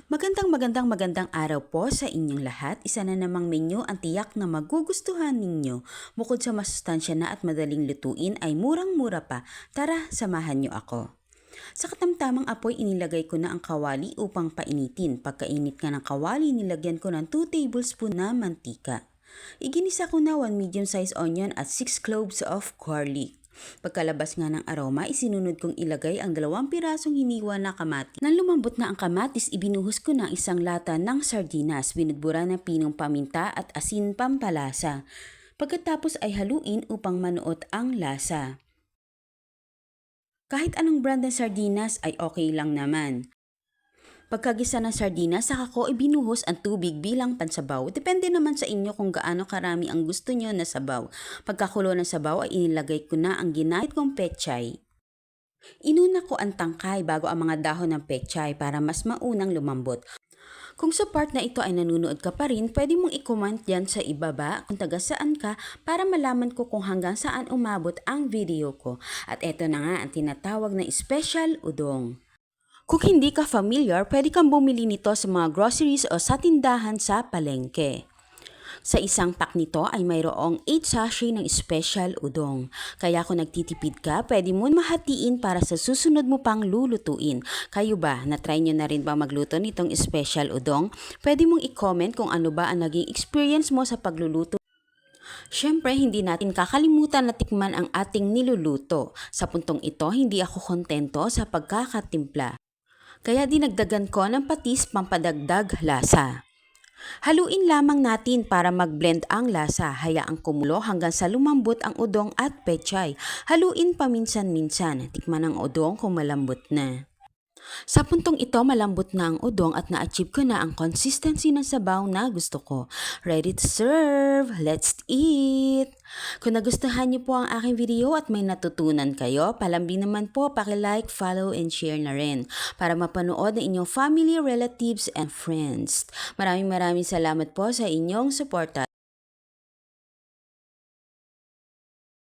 Magandang araw po sa inyong lahat. Isa na namang menu ang tiyak na magugustuhan ninyo. Bukod sa masustansya na at madaling lutuin ay murang-mura pa. Tara, samahan niyo ako. Sa katamtamang apoy inilagay ko na ang kawali upang painitin. Pagkainit ka ng kawali, nilagyan ko ng 2 tablespoon na mantika. Iginisa ko na 1 medium-sized onion at 6 cloves of garlic. Pagkalabas nga ng aroma, isinunod kong ilagay ang 2 pirasong hiniwa na kamatis. Nang lumambot na ang kamatis, ibinuhos ko na isang lata ng sardinas, binudbura ng pinong paminta at asin pampalasa. Pagkatapos ay haluin upang manuot ang lasa. Kahit anong brand ng sardinas ay okay lang naman. Pagkagisa ng sardinas, saka ko ibinuhos ang tubig bilang pansabaw. Depende naman sa inyo kung gaano karami ang gusto nyo na sabaw. Pagkakulo ng sabaw ay inilagay ko na ang ginamit kong pechay. Inuna ko ang tangkay bago ang mga dahon ng pechay para mas maunang lumambot. Kung sa part na ito ay nanonood ka pa rin, pwede mong i-comment dyan sa ibaba kung taga saan ka para malaman ko kung hanggang saan umabot ang video ko. At eto na nga ang tinatawag na special udong. Kung hindi ka familiar, pwede kang bumili nito sa mga groceries o sa tindahan sa palengke. Sa isang pack nito ay mayroong 8 sachet ng special udong. Kaya kung nagtitipid ka, pwede mo mahatiin para sa susunod mo pang lulutuin. Kayo ba, na-try nyo na rin ba magluto nitong special udong? Pwede mong i-comment kung ano ba ang naging experience mo sa pagluluto. Siyempre, hindi natin kakalimutan na tikman ang ating niluluto. Sa puntong ito, hindi ako kontento sa pagkakatimpla. Kaya dinagdagan ko ng patis pampadagdag lasa. Haluin lamang natin para mag-blend ang lasa. Hayaang kumulo hanggang sa lumambot ang udong at pechay. Haluin paminsan-minsan. Tikman ang udong kung malambot na. Sa puntong ito, malambot na ang udong at na-achieve ko na ang consistency ng sabaw na gusto ko. Ready to serve! Let's eat! Kung nagustuhan niyo po ang aking video at may natutunan kayo, palambing naman po, paki-like, follow, and share na rin para mapanood ng inyong family, relatives, and friends. Maraming salamat po sa inyong suporta.